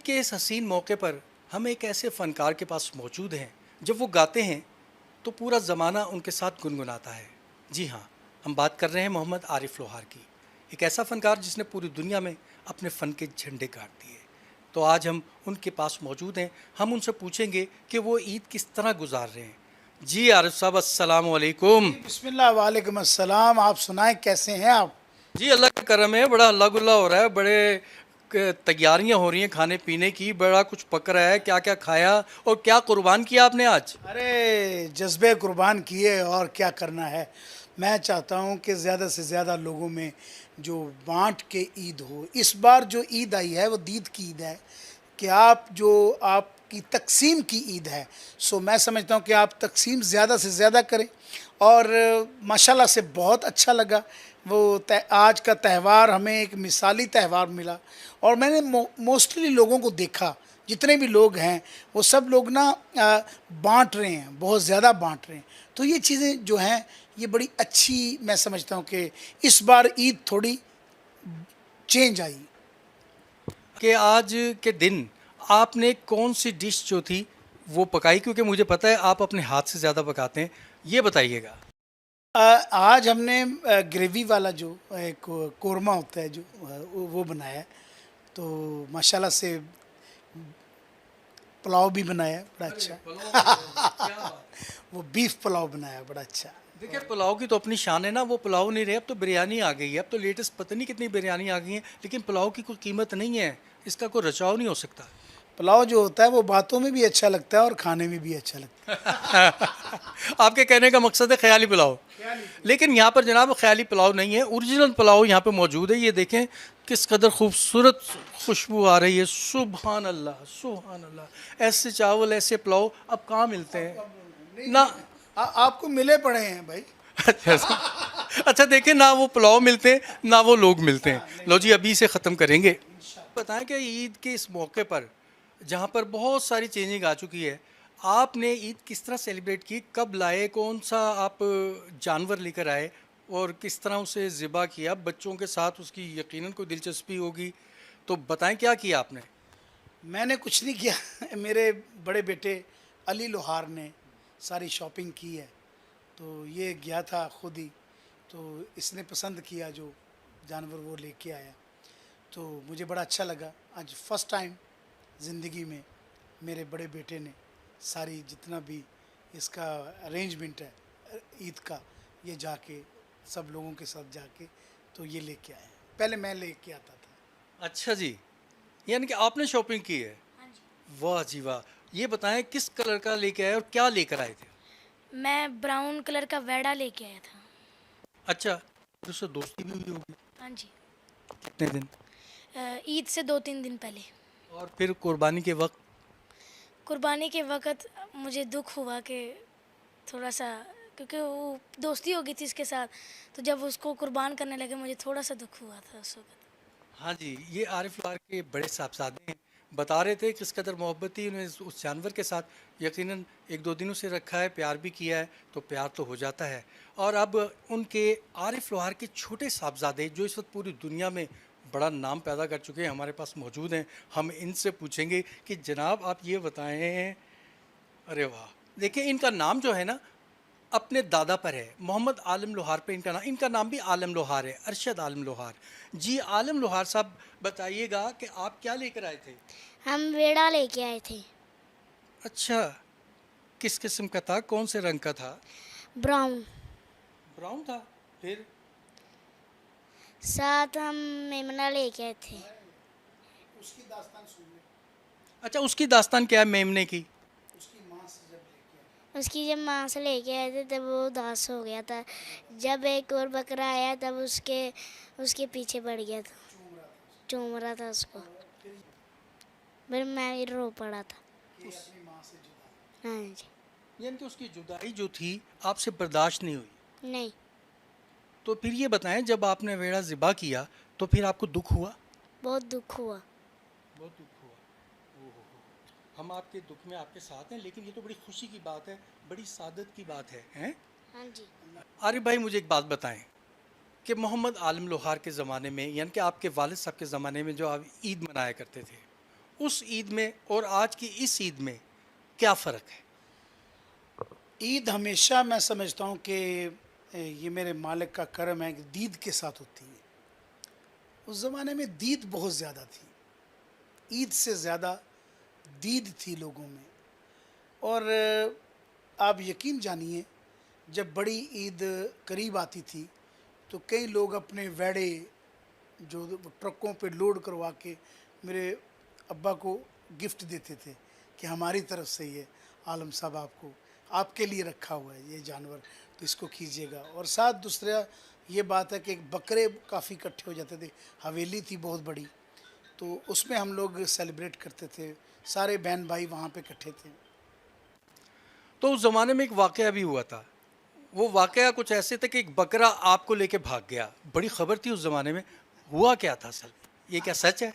ईद के इस हसीन मौके पर हम एक ऐसे फ़नकार के पास मौजूद हैं, जब वो गाते हैं तो पूरा ज़माना उनके साथ गुनगुनाता है। जी हाँ, हम बात कर रहे हैं मोहम्मद आरिफ लोहार की, एक ऐसा फ़नकार जिसने पूरी दुनिया में अपने फ़न के झंडे गाड़ दिए। तो आज हम उनके पास मौजूद हैं, हम उनसे पूछेंगे कि वो ईद किस तरह गुजार रहे हैं। जी आरिफ साहब, अस्सलाम वालेकुम। बिस्मिल्लाह वालेकुम अस्सलाम। आप सुनाएं, कैसे हैं आप? जी अल्लाह का करम है, बड़ा अल्लाह गुल्ला हो रहा है, बड़े तैयारियां हो रही हैं खाने पीने की, बड़ा कुछ पक रहा है। क्या क्या खाया और क्या कुर्बान किया आपने आज? अरे जज्बे कुर्बान किए और क्या करना है। मैं चाहता हूं कि ज़्यादा से ज़्यादा लोगों में जो बांट के ईद हो। इस बार जो ईद आई है वो दीद की ईद है कि आप जो आपकी तकसीम की ईद है। सो मैं समझता हूं कि आप तकसीम ज़्यादा से ज़्यादा करें और माशाल्लाह से बहुत अच्छा लगा। वो आज का त्यौहार हमें एक मिसाली त्यौहार मिला और मैंने मोस्टली लोगों को देखा, जितने भी लोग हैं वो सब लोग ना बांट रहे हैं, बहुत ज़्यादा बांट रहे हैं। तो ये चीज़ें जो हैं ये बड़ी अच्छी मैं समझता हूँ कि इस बार ईद थोड़ी चेंज आई। कि आज के दिन आपने कौन सी डिश जो थी वो पकाई? क्योंकि मुझे पता है आप अपने हाथ से ज़्यादा पकाते हैं, ये बताइएगा। आज हमने ग्रेवी वाला जो एक कोरमा होता है जो वो बनाया है। तो माशाल्लाह से पुलाव भी बनाया है बड़ा अच्छा। वो बीफ पुलाव बनाया बड़ा अच्छा। देखिए, पुलाव की तो अपनी शान है ना, वो पुलाव नहीं रहे, अब तो बिरयानी आ गई है। अब तो लेटेस्ट पता नहीं कितनी बिरयानी आ गई है, लेकिन पुलाव की कोई कीमत नहीं है, इसका कोई रचाव नहीं हो सकता। पुलाव जो होता है वो बातों में भी अच्छा लगता है और खाने में भी अच्छा लगता आपके कहने का मकसद है ख्याली पुलाव। है। लेकिन यहाँ पर जनाब ख्याली पुलाव नहीं है, ओरिजिनल पुलाव यहाँ पे मौजूद है। ये देखें किस कदर खूबसूरत खुशबू आ रही है। सुभान अल्लाह, सुभान अल्लाह। ऐसे चावल, ऐसे पुलाव अब कहाँ मिलते हैं ना। आपको मिले पड़े हैं भाई। अच्छा, अच्छा देखें, ना वो पुलाव मिलते हैं ना वो लोग मिलते हैं। लो जी, अभी से ख़त्म करेंगे। बताएं कि ईद के इस मौके पर जहाँ पर बहुत सारी चेंजिंग आ चुकी है, आपने ईद किस तरह सेलिब्रेट की? कब लाए, कौन सा आप जानवर लेकर आए और किस तरह उसे ज़िबा किया? बच्चों के साथ उसकी यकीनन कोई दिलचस्पी होगी, तो बताएं क्या किया आपने? मैंने कुछ नहीं किया मेरे बड़े बेटे अली लोहार ने सारी शॉपिंग की है। तो ये गया था खुद ही, तो इसने पसंद किया जो जानवर वो लेके आया। तो मुझे बड़ा अच्छा लगा। आज फर्स्ट टाइम ज़िंदगी में मेरे बड़े बेटे ने सारी जितना भी इसका अरेंजमेंट है ईद का, ये जाके सब लोगों के साथ जाके तो ये लेके आए। पहले मैं लेके आता था। अच्छा जी, यानी कि आपने शॉपिंग की है। वाह जी वाह। ये बताएं किस कलर का लेके आए और क्या लेकर आए थे? मैं ब्राउन कलर का वेड़ा लेके आया था। अच्छा, तो उससे दोस्ती भी हुई होगी। हाँ जी। कितने दिन? ईद से 2-3 दिन पहले। और फिर कुर्बानी के वक्त? कुर्बानी के वक़्त मुझे दुख हुआ कि थोड़ा सा, क्योंकि वो दोस्ती हो गई थी उसके साथ, तो जब उसको कुर्बान करने लगे मुझे थोड़ा सा दुख हुआ था उस वक़्त। हाँ जी, ये आरिफ लोहार के बड़े साहबजादे हैं, बता रहे थे किस कदर मोहब्बत थी उन्हें उस जानवर के साथ। यकीनन एक दो दिनों से रखा है, प्यार भी किया है, तो प्यार तो हो जाता है। और अब उनके आरिफ लोहार के छोटे साहबजादे जो इस वक्त पूरी दुनिया में बड़ा नाम पैदा कर चुके हैं, हमारे पास मौजूद हैं। हम इनसे पूछेंगे कि जनाब आप ये बताएं। अरे वाह, देखिए इनका नाम जो है ना अपने दादा पर है, मोहम्मद आलम लोहार पे इनका नाम भी आलम लोहार है, अरशद आलम लोहार। जी आलम लोहार साहब, बताइएगा कि आप क्या लेकर आए थे? हम वेड़ा लेके आए थे। अच्छा, किस किस्म का था, कौन से रंग का था? ब्राउन। ब्राउन था। फिर? साथ हम मेमना लेके आए थे। उसकी दास्तान सुन ले। अच्छा, उसकी दास्तान क्या है मेमने की? उसकी माँ से जब लेके उसकी जब माँ से लेके आए थे तब वो उदास हो गया था। जब एक और बकरा आया तब उसके उसके पीछे पड़ गया था, चूम रहा था उसको। फिर मैं भी रो पड़ा था। कि अपनी माँ से जुदा। हाँ जी। यानी कि उसकी जुदाई जो थी आपसे बर्दाश्त नहीं हुई। नहीं, तो फिर ये बताएं, जब आपने वेड़ा ज़िबा किया तो फिर आपको दुख हुआ? बहुत दुख हुआ। बहुत दुख हुआ। ओहो, हम आपके दुख में आपके साथ हैं, लेकिन ये तो बड़ी खुशी की बात है, बड़ी सादत की बात है, हैं? हाँ जी। आरिफ भाई, मुझे एक बात बताएं कि मोहम्मद आलम लोहार के ज़माने में, यानी कि आपके वालिद साहब के ज़माने में जो आप ईद मनाया करते थे, उस ईद में और आज की इस ईद में क्या फ़र्क है? ईद हमेशा मैं समझता हूँ कि ये मेरे मालिक का करम है कि दीद के साथ होती है। उस ज़माने में दीद बहुत ज़्यादा थी, ईद से ज़्यादा दीद थी लोगों में। और आप यकीन जानिए, जब बड़ी ईद करीब आती थी तो कई लोग अपने वेड़े जो ट्रकों पे लोड करवा के मेरे अब्बा को गिफ्ट देते थे कि हमारी तरफ से ये आलम साहब आपको आपके लिए रखा हुआ है ये जानवर, तो इसको कीजिएगा। और साथ दूसरा ये बात है कि बकरे काफ़ी इकट्ठे हो जाते थे, हवेली थी बहुत बड़ी, तो उसमें हम लोग सेलिब्रेट करते थे, सारे बहन भाई वहाँ पे इकट्ठे थे। तो उस ज़माने में एक वाक़या भी हुआ था। वो वाक़या कुछ ऐसे था कि एक बकरा आपको लेके भाग गया। बड़ी ख़बर थी उस ज़माने में। हुआ क्या था असल में? ये क्या सच है?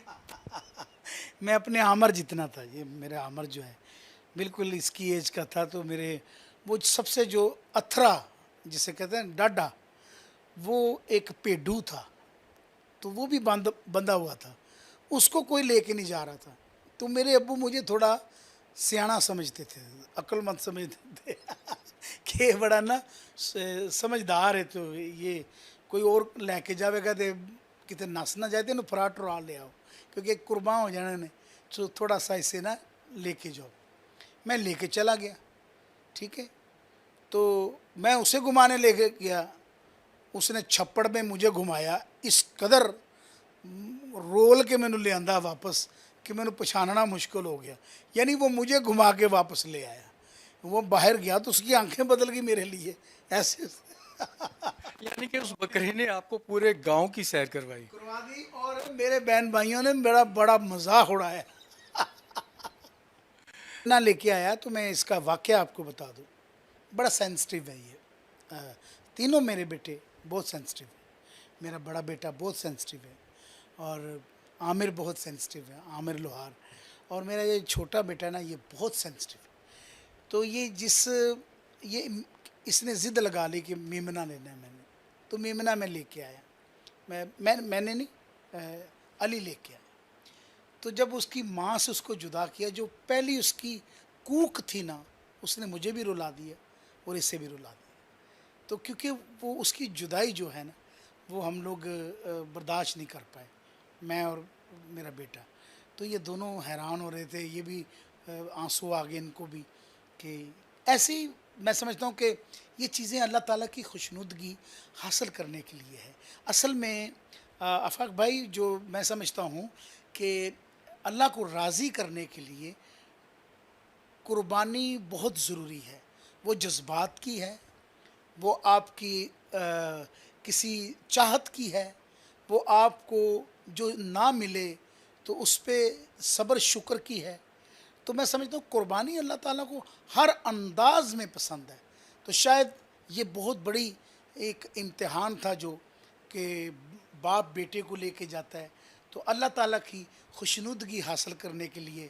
मैं अपने आमर जितना था, ये मेरा आमर जो है बिल्कुल इसकी एज का था, तो मेरे वो सबसे जो अथरा जिसे कहते हैं डाडा, वो एक पेडू था, तो वो भी बंधा हुआ था, उसको कोई लेके नहीं जा रहा था। तो मेरे अब्बू मुझे थोड़ा सियाना समझते थे, अक्लमंद समझते थे कि बड़ा ना समझदार है, तो ये कोई और लेके जाएगा तो कितने नस ना जाए तो फराट उड़ा ले आओ, क्योंकि कुर्बान हो जाने ने, तो थोड़ा सा इसे ना लेके जाओ। मैं लेके चला गया, ठीक है, तो मैं उसे घुमाने लेके गया, उसने छप्पड़ में मुझे घुमाया, इस कदर रोल के मैंने ले आंदा वापस कि मैंने पछानना मुश्किल हो गया। यानी वो मुझे घुमा के वापस ले आया, वो बाहर गया तो उसकी आंखें बदल गई मेरे लिए ऐसे यानी कि उस बकरे ने आपको पूरे गाँव की सैर करवाई। करवा दी। और मेरे बहन भाइयों ने मेरा बड़ा मजाक उड़ाया ना लेके आया। तो मैं इसका वाक़या आपको बता दूं, बड़ा सेंसिटिव है ये। तीनों मेरे बेटे बहुत सेंसिटिव है, मेरा बड़ा बेटा बहुत सेंसिटिव है, और आमिर बहुत सेंसिटिव है, आमिर लोहार, और मेरा ये छोटा बेटा ना ये बहुत सेंसिटिव है। तो ये ये इसने ज़िद लगा ली कि मेमना लेना है मैंने, तो मेमना मैं लेके आया। मैंने नहीं, अली लेके आया। तो जब उसकी माँ से उसको जुदा किया, जो पहली उसकी कूक थी ना, उसने मुझे भी रुला दिया और इसे भी रुला दिया। तो क्योंकि वो उसकी जुदाई जो है ना, वो हम लोग बर्दाश्त नहीं कर पाए, मैं और मेरा बेटा। तो ये दोनों हैरान हो रहे थे, ये भी आंसू आ गए इनको भी, कि ऐसे ही मैं समझता हूँ कि ये चीज़ें अल्लाह ताला की खुशनुदगी हासिल करने के लिए है। असल में आफाक भाई, जो मैं समझता हूँ कि अल्लाह को राज़ी करने के लिए कुर्बानी बहुत ज़रूरी है। वो जज्बात की है, वो आपकी किसी चाहत की है, वो आपको जो ना मिले तो उस पे सब्र शुक्र की है। तो मैं समझता हूँ कुर्बानी अल्लाह ताला को हर अंदाज में पसंद है। तो शायद ये बहुत बड़ी एक इम्तिहान था जो कि बाप बेटे को लेके जाता है, तो अल्लाह ताला की खुशनुदगी हासिल करने के लिए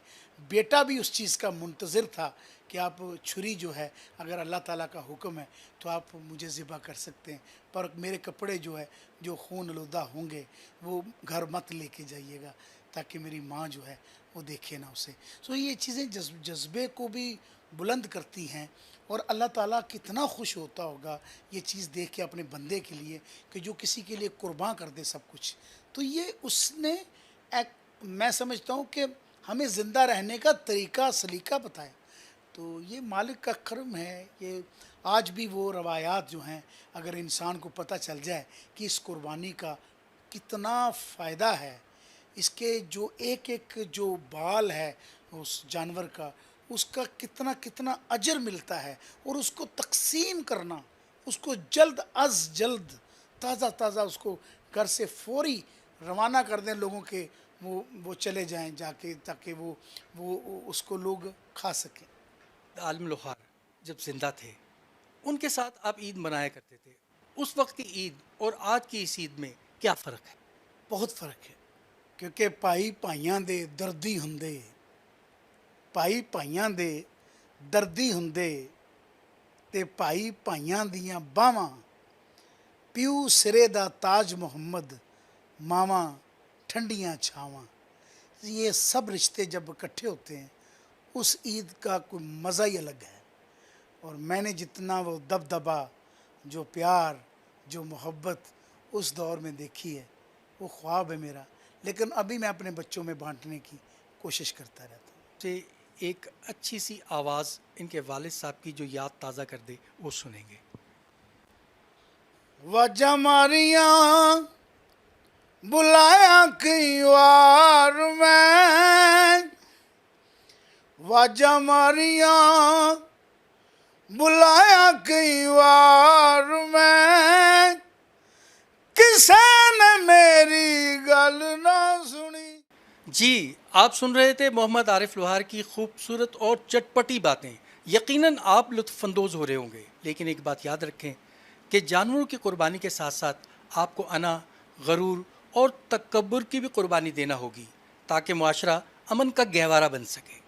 बेटा भी उस चीज़ का मुंतज़िर था कि आप छुरी जो है, अगर अल्लाह ताला का हुक्म है तो आप मुझे ज़िबा कर सकते हैं, पर मेरे कपड़े जो है जो खून आलूदा होंगे वो घर मत लेके जाइएगा, ताकि मेरी माँ जो है वो देखे ना उसे। सो ये चीज़ें जज्बे को भी बुलंद करती हैं, और अल्लाह ताला कितना खुश होता होगा ये चीज़ देख के अपने बंदे के लिए कि जो किसी के लिए कुर्बान कर दे सब कुछ। तो ये उसने एक, मैं समझता हूँ कि हमें ज़िंदा रहने का तरीका सलीका बताया। तो ये मालिक का करम है। ये आज भी वो रवायात जो हैं, अगर इंसान को पता चल जाए कि इस कुर्बानी का कितना फ़ायदा है, इसके जो एक एक जो बाल है उस जानवर का, उसका कितना कितना अजर मिलता है, और उसको तकसीम करना, उसको जल्द अज जल्द ताज़ा ताज़ा उसको घर से फौरी रवाना कर दें लोगों के, वो चले जाएं जाके, ताकि वो उसको लोग खा सकें। आलम लोहार जब जिंदा थे, उनके साथ आप ईद मनाया करते थे। उस वक्त की ईद और आज की इस ईद में क्या फ़र्क है? बहुत फ़र्क है, क्योंकि भाई भाइयों दे दर्दी हुंदे, भाई भाइयों दे दर्दी हुंदे, ते भाई भाइयों दियां बावां, प्यू सिरे दा ताज मुहम्मद, मावां ठंडियां छावां। ये सब रिश्ते जब इकट्ठे होते हैं उस ईद का कोई मज़ा ही अलग है। और मैंने जितना वो दबदबा, जो प्यार, जो मोहब्बत उस दौर में देखी है, वो ख्वाब है मेरा, लेकिन अभी मैं अपने बच्चों में बांटने की कोशिश करता रहता हूँ। से एक अच्छी सी आवाज़ इनके वालिद साहब की जो याद ताज़ा कर दे वो सुनेंगे। वाजा मारियां बुलाया कई बार मैं, वाजा मारियां बुलाया कई बार मैं, किसे ने मेरी गल ना सुनी। जी, आप सुन रहे थे मोहम्मद आरिफ लोहार की खूबसूरत और चटपटी बातें। यकीनन आप लुत्फ़अंदोज़ हो रहे होंगे, लेकिन एक बात याद रखें कि जानवरों की कुर्बानी के साथ साथ आपको अना, गरूर और तकब्बुर की भी कुर्बानी देना होगी ताकि मुआशरा अमन का गहवारा बन सके।